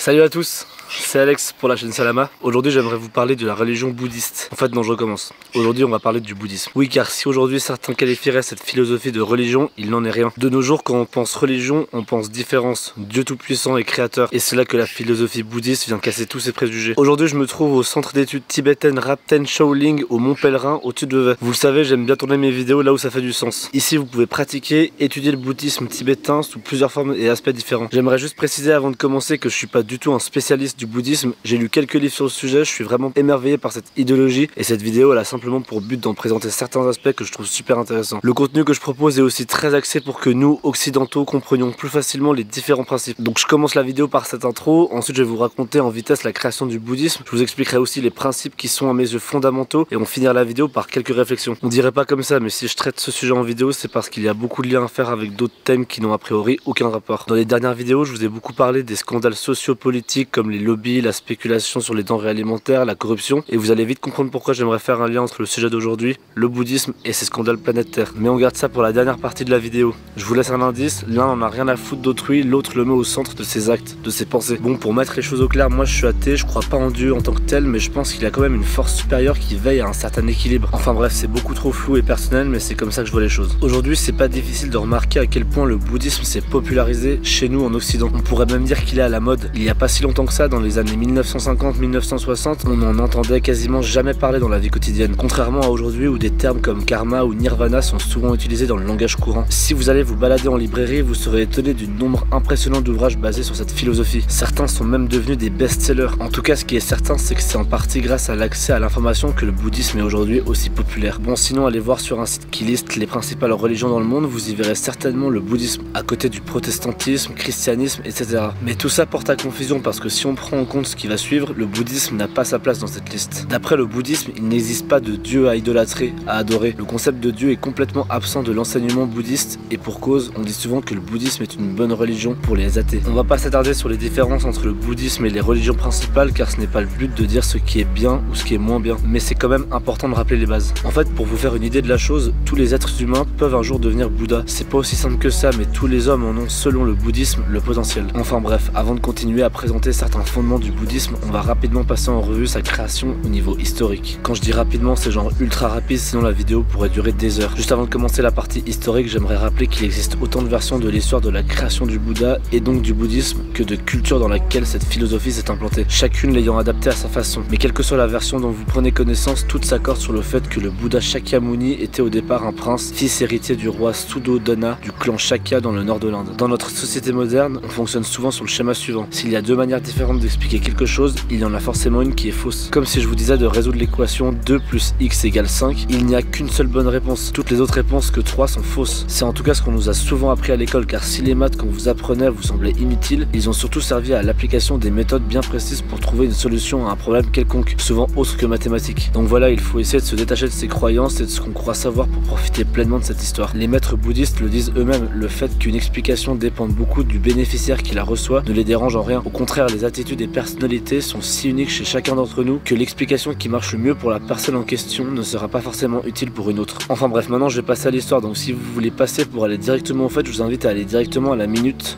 Salut à tous, c'est Alex pour la chaîne Salama. Aujourd'hui j'aimerais vous parler de la religion bouddhiste. En fait non, je recommence. Aujourd'hui on va parler du bouddhisme. Oui, car si aujourd'hui certains qualifieraient cette philosophie de religion, il n'en est rien. De nos jours, quand on pense religion, on pense différence, Dieu tout-puissant et créateur. Et c'est là que la philosophie bouddhiste vient casser tous ces préjugés. Aujourd'hui je me trouve au centre d'études tibétaines Rapten Shaolin au Mont Pèlerin au-dessus de Vevey. Vous le savez, j'aime bien tourner mes vidéos là où ça fait du sens. Ici vous pouvez pratiquer, étudier le bouddhisme tibétain sous plusieurs formes et aspects différents. J'aimerais juste préciser avant de commencer que je suis pas du tout un spécialiste du bouddhisme. J'ai lu quelques livres sur le sujet, je suis vraiment émerveillé par cette idéologie et cette vidéo elle a simplement pour but d'en présenter certains aspects que je trouve super intéressants. Le contenu que je propose est aussi très axé pour que nous, occidentaux, comprenions plus facilement les différents principes. Donc je commence la vidéo par cette intro, ensuite je vais vous raconter en vitesse la création du bouddhisme, je vous expliquerai aussi les principes qui sont à mes yeux fondamentaux et on finira la vidéo par quelques réflexions. On dirait pas comme ça, mais si je traite ce sujet en vidéo, c'est parce qu'il y a beaucoup de liens à faire avec d'autres thèmes qui n'ont a priori aucun rapport. Dans les dernières vidéos, je vous ai beaucoup parlé des scandales sociopolitiques comme les lobbies, la spéculation sur les denrées alimentaires, la corruption, et vous allez vite comprendre pourquoi j'aimerais faire un lien entre le sujet d'aujourd'hui, le bouddhisme et ces scandales planétaires. Mais on garde ça pour la dernière partie de la vidéo. Je vous laisse un indice, l'un n'en a rien à foutre d'autrui, l'autre le met au centre de ses actes, de ses pensées. Bon, pour mettre les choses au clair, moi je suis athée, je crois pas en Dieu en tant que tel, mais je pense qu'il y a quand même une force supérieure qui veille à un certain équilibre. Enfin bref, c'est beaucoup trop flou et personnel, mais c'est comme ça que je vois les choses. Aujourd'hui, c'est pas difficile de remarquer à quel point le bouddhisme s'est popularisé chez nous en Occident. On pourrait même dire qu'il est à la mode. Il y a pas si longtemps que ça, dans les années 1950-1960, on n'en entendait quasiment jamais parler dans la vie quotidienne. Contrairement à aujourd'hui où des termes comme karma ou nirvana sont souvent utilisés dans le langage courant. Si vous allez vous balader en librairie, vous serez étonné du nombre impressionnant d'ouvrages basés sur cette philosophie. Certains sont même devenus des best-sellers. En tout cas, ce qui est certain, c'est que c'est en partie grâce à l'accès à l'information que le bouddhisme est aujourd'hui aussi populaire. Bon, sinon, allez voir sur un site qui liste les principales religions dans le monde, vous y verrez certainement le bouddhisme, à côté du protestantisme, christianisme, etc. Mais tout ça porte à confusion parce que si on prend en compte ce qui va suivre, le bouddhisme n'a pas sa place dans cette liste. D'après le bouddhisme, il n'existe pas de dieu à idolâtrer, à adorer. Le concept de dieu est complètement absent de l'enseignement bouddhiste et pour cause, on dit souvent que le bouddhisme est une bonne religion pour les athées. On va pas s'attarder sur les différences entre le bouddhisme et les religions principales car ce n'est pas le but de dire ce qui est bien ou ce qui est moins bien, mais c'est quand même important de rappeler les bases. En fait, pour vous faire une idée de la chose, tous les êtres humains peuvent un jour devenir Bouddha. C'est pas aussi simple que ça, mais tous les hommes en ont, selon le bouddhisme, le potentiel. Enfin bref, avant de continuer à présenter certains fondements du bouddhisme, on va rapidement passer en revue sa création au niveau historique. Quand je dis rapidement, c'est genre ultra rapide, sinon la vidéo pourrait durer des heures. Juste avant de commencer la partie historique, j'aimerais rappeler qu'il existe autant de versions de l'histoire de la création du Bouddha et donc du bouddhisme que de cultures dans laquelle cette philosophie s'est implantée, chacune l'ayant adaptée à sa façon. Mais quelle que soit la version dont vous prenez connaissance, toutes s'accordent sur le fait que le Bouddha Shakyamuni était au départ un prince, fils héritier du roi Suddhodana du clan Shakya dans le nord de l'Inde. Dans notre société moderne, on fonctionne souvent sur le schéma suivant. S'il y a deux manières différentes d'expliquer quelque chose, il y en a forcément une qui est fausse. Comme si je vous disais de résoudre l'équation 2 plus x égale 5, il n'y a qu'une seule bonne réponse. Toutes les autres réponses que 3 sont fausses. C'est en tout cas ce qu'on nous a souvent appris à l'école, car si les maths qu'on vous apprenait vous semblaient inutiles, ils ont surtout servi à l'application des méthodes bien précises pour trouver une solution à un problème quelconque, souvent autre que mathématique. Donc voilà, il faut essayer de se détacher de ses croyances et de ce qu'on croit savoir pour profiter pleinement de cette histoire. Les maîtres bouddhistes le disent eux-mêmes, le fait qu'une explication dépende beaucoup du bénéficiaire qui la reçoit ne les dérange en rien. Au contraire, les attitudes et personnalités sont si uniques chez chacun d'entre nous que l'explication qui marche le mieux pour la personne en question ne sera pas forcément utile pour une autre. Enfin bref, maintenant je vais passer à l'histoire, donc si vous voulez passer pour aller directement au fait, je vous invite à aller directement à la minute.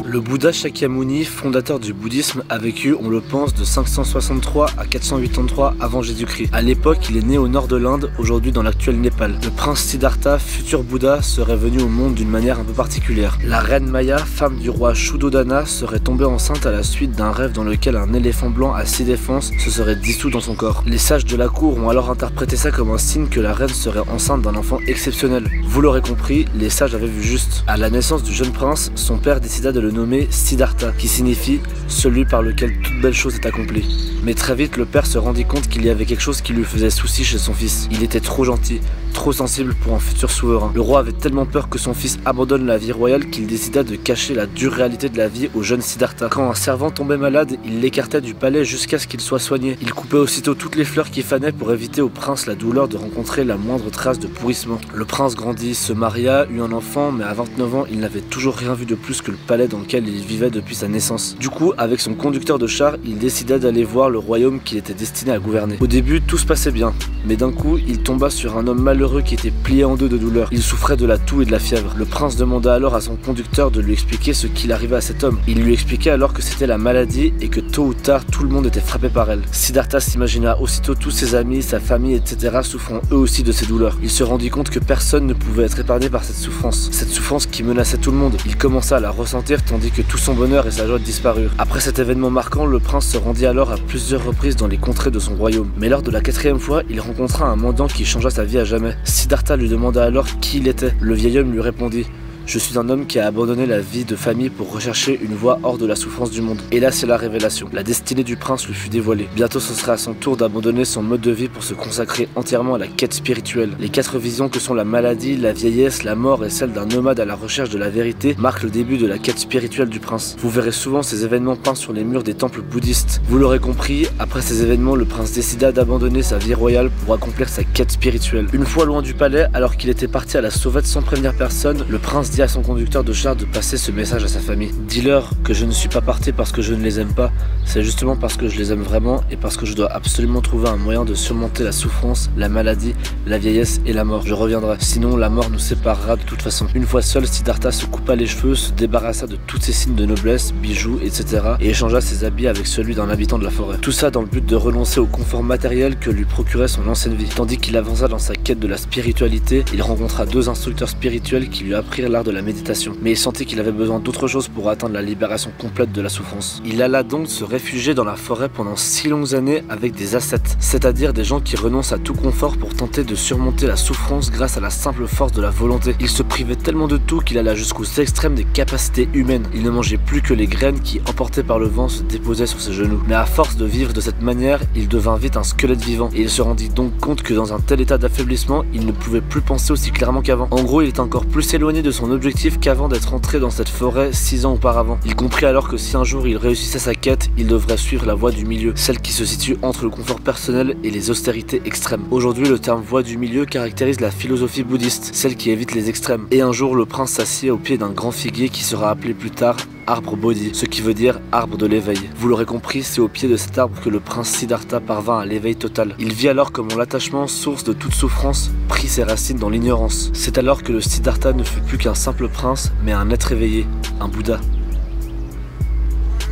Le Bouddha Shakyamuni, fondateur du bouddhisme, a vécu, on le pense, de 563 à 483 avant Jésus-Christ. À l'époque, il est né au nord de l'Inde, aujourd'hui dans l'actuel Népal. Le prince Siddhartha, futur Bouddha, serait venu au monde d'une manière un peu particulière. La reine Maya, femme du roi Shuddhodana, serait tombée enceinte à la suite d'un rêve dans lequel un éléphant blanc à 6 défenses se serait dissous dans son corps. Les sages de la cour ont alors interprété ça comme un signe que la reine serait enceinte d'un enfant exceptionnel. Vous l'aurez compris, les sages avaient vu juste. À la naissance du jeune prince, son père décida de le nommer Siddhartha, qui signifie celui par lequel toute belle chose est accomplie. Mais très vite, le père se rendit compte qu'il y avait quelque chose qui lui faisait souci chez son fils. Il était trop gentil, trop sensible pour un futur souverain. Le roi avait tellement peur que son fils abandonne la vie royale qu'il décida de cacher la dure réalité de la vie au jeune Siddhartha. Quand un servant tombait malade, il l'écartait du palais jusqu'à ce qu'il soit soigné. Il coupait aussitôt toutes les fleurs qui fanaient pour éviter au prince la douleur de rencontrer la moindre trace de pourrissement. Le prince grandit, se maria, eut un enfant, mais à 29 ans, il n'avait toujours rien vu de plus que le palais dans lequel laquelle il vivait depuis sa naissance. Du coup, avec son conducteur de char, il décida d'aller voir le royaume qu'il était destiné à gouverner. Au début, tout se passait bien, mais d'un coup, il tomba sur un homme malheureux qui était plié en deux de douleur. Il souffrait de la toux et de la fièvre. Le prince demanda alors à son conducteur de lui expliquer ce qu'il arrivait à cet homme. Il lui expliquait alors que c'était la maladie et que tôt ou tard, tout le monde était frappé par elle. Siddhartha s'imagina aussitôt tous ses amis, sa famille, etc. souffrant eux aussi de ces douleurs. Il se rendit compte que personne ne pouvait être épargné par cette souffrance qui menaçait tout le monde. Il commença à la ressentir tandis que tout son bonheur et sa joie disparurent. Après cet événement marquant, le prince se rendit alors à plusieurs reprises dans les contrées de son royaume. Mais lors de la 4e fois, il rencontra un mendiant qui changea sa vie à jamais. Siddhartha lui demanda alors qui il était. Le vieil homme lui répondit: je suis un homme qui a abandonné la vie de famille pour rechercher une voie hors de la souffrance du monde. Et là, c'est la révélation. La destinée du prince lui fut dévoilée. Bientôt, ce sera à son tour d'abandonner son mode de vie pour se consacrer entièrement à la quête spirituelle. Les 4 visions que sont la maladie, la vieillesse, la mort et celle d'un nomade à la recherche de la vérité marquent le début de la quête spirituelle du prince. Vous verrez souvent ces événements peints sur les murs des temples bouddhistes. Vous l'aurez compris, après ces événements, le prince décida d'abandonner sa vie royale pour accomplir sa quête spirituelle. Une fois loin du palais, alors qu'il était parti à la sauvette sans prévenir personne, le prince dit à son conducteur de char de passer ce message à sa famille. Dis-leur que je ne suis pas parti parce que je ne les aime pas, c'est justement parce que je les aime vraiment et parce que je dois absolument trouver un moyen de surmonter la souffrance, la maladie, la vieillesse et la mort. Je reviendrai, sinon la mort nous séparera de toute façon. Une fois seul, Siddhartha se coupa les cheveux, se débarrassa de tous ses signes de noblesse, bijoux, etc. et échangea ses habits avec celui d'un habitant de la forêt. Tout ça dans le but de renoncer au confort matériel que lui procurait son ancienne vie. Tandis qu'il avança dans sa quête de la spiritualité, il rencontra 2 instructeurs spirituels qui lui apprirent l'art de la méditation. Mais il sentit qu'il avait besoin d'autre chose pour atteindre la libération complète de la souffrance. Il alla donc se réfugier dans la forêt pendant 6 longues années avec des ascètes, c'est-à-dire des gens qui renoncent à tout confort pour tenter de surmonter la souffrance grâce à la simple force de la volonté. Il se privait tellement de tout qu'il alla jusqu'aux extrêmes des capacités humaines. Il ne mangeait plus que les graines qui, emportées par le vent, se déposaient sur ses genoux. Mais à force de vivre de cette manière, il devint vite un squelette vivant et il se rendit donc compte que dans un tel état d'affaiblissement, il ne pouvait plus penser aussi clairement qu'avant. En gros, il était encore plus éloigné de son objectif qu'avant d'être entré dans cette forêt 6 ans auparavant. Il comprit alors que si un jour il réussissait sa quête, il devrait suivre la voie du milieu, celle qui se situe entre le confort personnel et les austérités extrêmes. Aujourd'hui, le terme voie du milieu caractérise la philosophie bouddhiste, celle qui évite les extrêmes. Et un jour, le prince s'assied au pied d'un grand figuier qui sera appelé plus tard arbre Bodhi, ce qui veut dire arbre de l'éveil. Vous l'aurez compris, c'est au pied de cet arbre que le prince Siddhartha parvint à l'éveil total. Il vit alors comment l'attachement, source de toute souffrance, prit ses racines dans l'ignorance. C'est alors que le Siddhartha ne fut plus qu'un simple prince, mais un être éveillé, un Bouddha.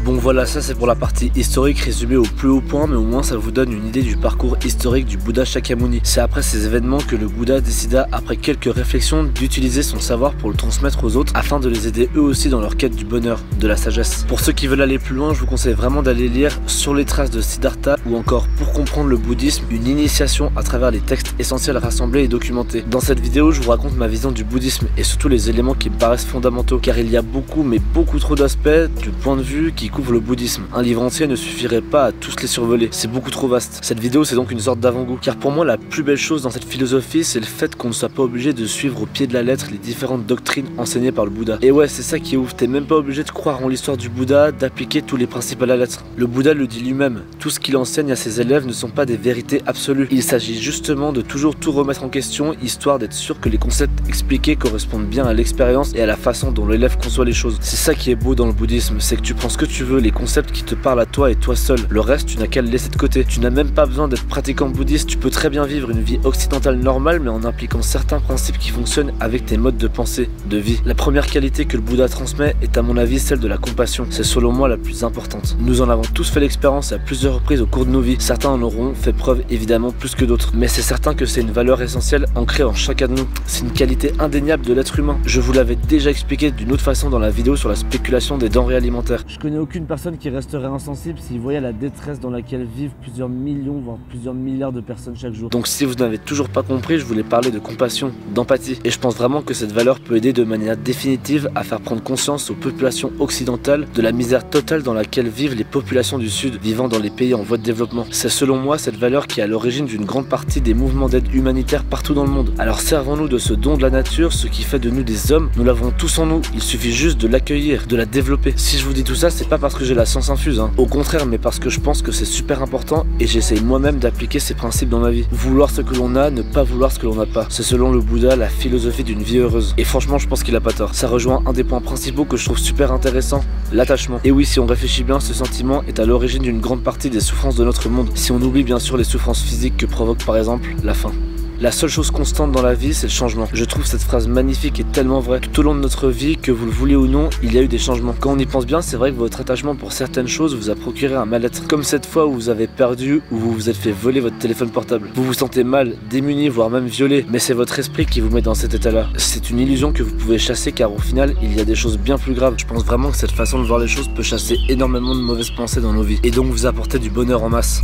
Bon voilà, ça c'est pour la partie historique résumée au plus haut point, mais au moins ça vous donne une idée du parcours historique du Bouddha Shakyamuni. C'est après ces événements que le Bouddha décida, après quelques réflexions, d'utiliser son savoir pour le transmettre aux autres afin de les aider eux aussi dans leur quête du bonheur, de la sagesse. Pour ceux qui veulent aller plus loin, je vous conseille vraiment d'aller lire Sur les traces de Siddhartha ou encore Pour comprendre le bouddhisme, une initiation à travers les textes essentiels rassemblés et documentés. Dans cette vidéo, je vous raconte ma vision du bouddhisme et surtout les éléments qui me paraissent fondamentaux, car il y a beaucoup mais beaucoup trop d'aspects du point de vue qui couvre le bouddhisme. Un livre entier ne suffirait pas à tous les survoler, c'est beaucoup trop vaste. Cette vidéo c'est donc une sorte d'avant-goût, car pour moi la plus belle chose dans cette philosophie c'est le fait qu'on ne soit pas obligé de suivre au pied de la lettre les différentes doctrines enseignées par le Bouddha. Et ouais, c'est ça qui est ouf, t'es même pas obligé de croire en l'histoire du Bouddha, d'appliquer tous les principes à la lettre. Le Bouddha le dit lui-même, tout ce qu'il enseigne à ses élèves ne sont pas des vérités absolues. Il s'agit justement de toujours tout remettre en question, histoire d'être sûr que les concepts expliqués correspondent bien à l'expérience et à la façon dont l'élève conçoit les choses. C'est ça qui est beau dans le bouddhisme, c'est que tu prends ce que tu veux, les concepts qui te parlent à toi et toi seul. Le reste, tu n'as qu'à le laisser de côté. Tu n'as même pas besoin d'être pratiquant bouddhiste, tu peux très bien vivre une vie occidentale normale, mais en impliquant certains principes qui fonctionnent avec tes modes de pensée, de vie. La première qualité que le Bouddha transmet est à mon avis celle de la compassion. C'est selon moi la plus importante. Nous en avons tous fait l'expérience à plusieurs reprises au cours de nos vies. Certains en auront fait preuve évidemment plus que d'autres. Mais c'est certain que c'est une valeur essentielle ancrée en chacun de nous. C'est une qualité indéniable de l'être humain. Je vous l'avais déjà expliqué d'une autre façon dans la vidéo sur la spéculation des denrées alimentaires. Je connais aucune personne qui resterait insensible s'il voyait la détresse dans laquelle vivent plusieurs millions voire plusieurs milliards de personnes chaque jour. Donc si vous n'avez toujours pas compris, je voulais parler de compassion, d'empathie. Et je pense vraiment que cette valeur peut aider de manière définitive à faire prendre conscience aux populations occidentales de la misère totale dans laquelle vivent les populations du Sud vivant dans les pays en voie de développement. C'est selon moi cette valeur qui est à l'origine d'une grande partie des mouvements d'aide humanitaire partout dans le monde. Alors servons-nous de ce don de la nature, ce qui fait de nous des hommes. Nous l'avons tous en nous, il suffit juste de l'accueillir, de la développer. Si je vous dis tout ça, c'est pas pas parce que j'ai la science infuse, hein. Au contraire, mais parce que je pense que c'est super important et j'essaye moi-même d'appliquer ces principes dans ma vie. Vouloir ce que l'on a, ne pas vouloir ce que l'on n'a pas. C'est selon le Bouddha la philosophie d'une vie heureuse. Et franchement, je pense qu'il a pas tort. Ça rejoint un des points principaux que je trouve super intéressant, l'attachement. Et oui, si on réfléchit bien, ce sentiment est à l'origine d'une grande partie des souffrances de notre monde. Si on oublie bien sûr les souffrances physiques que provoque par exemple la faim. La seule chose constante dans la vie, c'est le changement. Je trouve cette phrase magnifique et tellement vraie. Tout au long de notre vie, que vous le vouliez ou non, il y a eu des changements. Quand on y pense bien, c'est vrai que votre attachement pour certaines choses vous a procuré un mal-être. Comme cette fois où vous avez perdu ou vous vous êtes fait voler votre téléphone portable. Vous vous sentez mal, démuni, voire même violé. Mais c'est votre esprit qui vous met dans cet état-là. C'est une illusion que vous pouvez chasser car au final, il y a des choses bien plus graves. Je pense vraiment que cette façon de voir les choses peut chasser énormément de mauvaises pensées dans nos vies. Et donc vous apporter du bonheur en masse.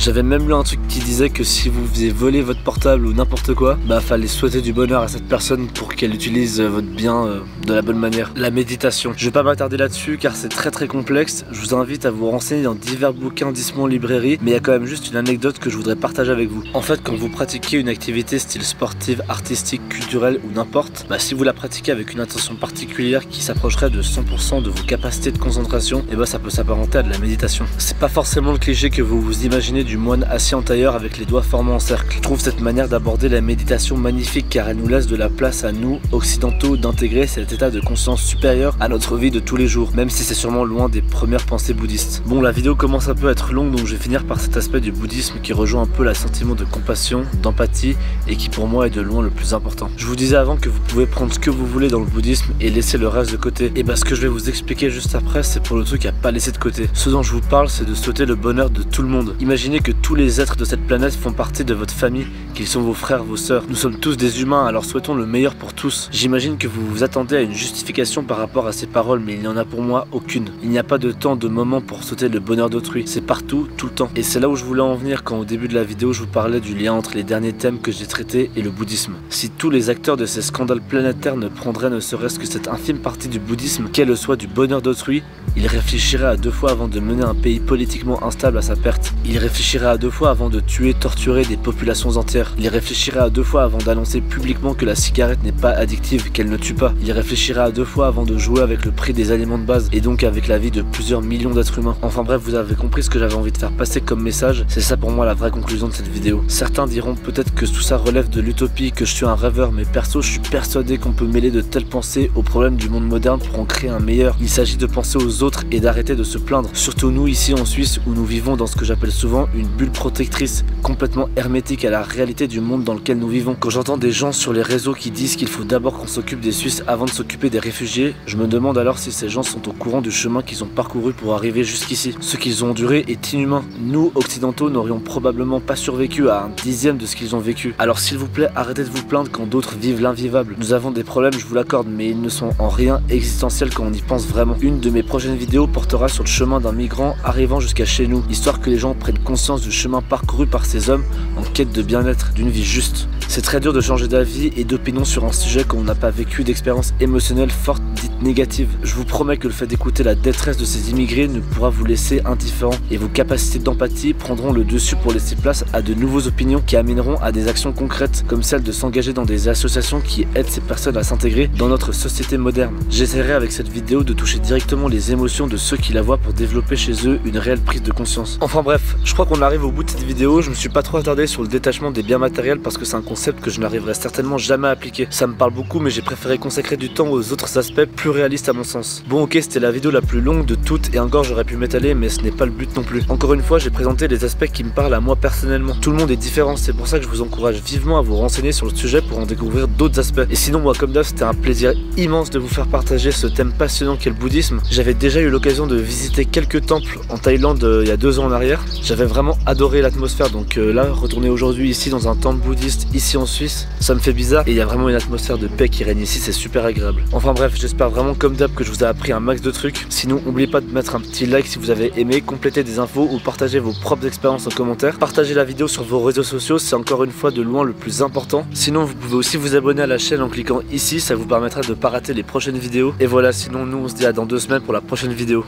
J'avais même lu un truc qui disait que si vous faisiez voler votre portable ou n'importe quoi, bah fallait souhaiter du bonheur à cette personne pour qu'elle utilise votre bien de la bonne manière. La méditation. Je vais pas m'attarder là-dessus car c'est très complexe. Je vous invite à vous renseigner dans divers bouquins dispo en librairie, mais il y a quand même juste une anecdote que je voudrais partager avec vous. En fait, quand vous pratiquez une activité style sportive, artistique, culturelle ou n'importe, bah si vous la pratiquez avec une intention particulière qui s'approcherait de 100% de vos capacités de concentration, et bah ça peut s'apparenter à de la méditation. C'est pas forcément le cliché que vous vous imaginez du moine assis en tailleur avec les doigts formés en cercle. Je trouve cette manière d'aborder la méditation magnifique car elle nous laisse de la place à nous, occidentaux, d'intégrer cet état de conscience supérieur à notre vie de tous les jours, même si c'est sûrement loin des premières pensées bouddhistes. Bon, la vidéo commence un peu à être longue donc je vais finir par cet aspect du bouddhisme qui rejoint un peu le sentiment de compassion, d'empathie et qui pour moi est de loin le plus important. Je vous disais avant que vous pouvez prendre ce que vous voulez dans le bouddhisme et laisser le reste de côté. Et bah ce que je vais vous expliquer juste après, c'est pour le truc à pas laisser de côté. Ce dont je vous parle, c'est de souhaiter le bonheur de tout le monde. Imaginez que tous les êtres de cette planète font partie de votre famille, qu'ils sont vos frères, vos sœurs. Nous sommes tous des humains, alors souhaitons le meilleur pour tous. J'imagine que vous vous attendez à une justification par rapport à ces paroles, mais il n'y en a pour moi aucune. Il n'y a pas de temps, de moment pour souhaiter le bonheur d'autrui. C'est partout, tout le temps. Et c'est là où je voulais en venir quand au début de la vidéo, je vous parlais du lien entre les derniers thèmes que j'ai traités et le bouddhisme. Si tous les acteurs de ces scandales planétaires ne prendraient ne serait-ce que cette infime partie du bouddhisme, qu'est le soi du bonheur d'autrui, ils réfléchiraient à 2 fois avant de mener un pays politiquement instable à sa perte. Ils réfléchiraient à 2 fois avant de tuer, torturer des populations entières. Il réfléchirait à 2 fois avant d'annoncer publiquement que la cigarette n'est pas addictive, qu'elle ne tue pas. Il réfléchirait à 2 fois avant de jouer avec le prix des aliments de base et donc avec la vie de plusieurs millions d'êtres humains. Enfin bref, vous avez compris ce que j'avais envie de faire passer comme message. C'est ça pour moi la vraie conclusion de cette vidéo. Certains diront peut-être que tout ça relève de l'utopie, que je suis un rêveur, mais perso je suis persuadé qu'on peut mêler de telles pensées aux problèmes du monde moderne pour en créer un meilleur. Il s'agit de penser aux autres et d'arrêter de se plaindre. Surtout nous ici en Suisse où nous vivons dans ce que j'appelle souvent une bulle protectrice, complètement hermétique à la réalité du monde dans lequel nous vivons. Quand j'entends des gens sur les réseaux qui disent qu'il faut d'abord qu'on s'occupe des Suisses avant de s'occuper des réfugiés, je me demande alors si ces gens sont au courant du chemin qu'ils ont parcouru pour arriver jusqu'ici. Ce qu'ils ont enduré est inhumain. Nous, occidentaux, n'aurions probablement pas survécu à un dixième de ce qu'ils ont vécu. Alors s'il vous plaît, arrêtez de vous plaindre quand d'autres vivent l'invivable. Nous avons des problèmes, je vous l'accorde, mais ils ne sont en rien existentiels quand on y pense vraiment. Une de mes prochaines vidéos portera sur le chemin d'un migrant arrivant jusqu'à chez nous, histoire que les gens prennent conscience du chemin parcouru par ces hommes en quête de bien-être, d'une vie juste. C'est très dur de changer d'avis et d'opinion sur un sujet quand on n'a pas vécu d'expérience émotionnelle forte dite négative. Je vous promets que le fait d'écouter la détresse de ces immigrés ne pourra vous laisser indifférent et vos capacités d'empathie prendront le dessus pour laisser place à de nouvelles opinions qui amèneront à des actions concrètes comme celle de s'engager dans des associations qui aident ces personnes à s'intégrer dans notre société moderne. J'essaierai avec cette vidéo de toucher directement les émotions de ceux qui la voient pour développer chez eux une réelle prise de conscience. Enfin bref, je crois qu'on arrive au bout de cette vidéo. Je me suis pas trop attardé sur le détachement des biens matériels parce que c'est un concept que je n'arriverai certainement jamais à appliquer. Ça me parle beaucoup mais j'ai préféré consacrer du temps aux autres aspects plus réalistes à mon sens. Bon ok, c'était la vidéo la plus longue de toutes et encore j'aurais pu m'étaler mais ce n'est pas le but non plus. Encore une fois, j'ai présenté les aspects qui me parlent à moi personnellement. Tout le monde est différent, c'est pour ça que je vous encourage vivement à vous renseigner sur le sujet pour en découvrir d'autres aspects. Et sinon moi comme d'hab, c'était un plaisir immense de vous faire partager ce thème passionnant qu'est le bouddhisme. J'avais déjà eu l'occasion de visiter quelques temples en Thaïlande il y a 2 ans en arrière. J'avais vraiment adoré l'atmosphère, donc là retourner aujourd'hui ici dans un temple bouddhiste ici en Suisse, ça me fait bizarre et il y a vraiment une atmosphère de paix qui règne ici, c'est super agréable. Enfin bref, j'espère vraiment comme d'hab que je vous ai appris un max de trucs. Sinon n'oubliez pas de mettre un petit like si vous avez aimé, compléter des infos ou partager vos propres expériences en commentaire. Partagez la vidéo sur vos réseaux sociaux, c'est encore une fois de loin le plus important. Sinon vous pouvez aussi vous abonner à la chaîne en cliquant ici, ça vous permettra de ne pas rater les prochaines vidéos. Et voilà, sinon nous on se dit à dans 2 semaines pour la prochaine vidéo.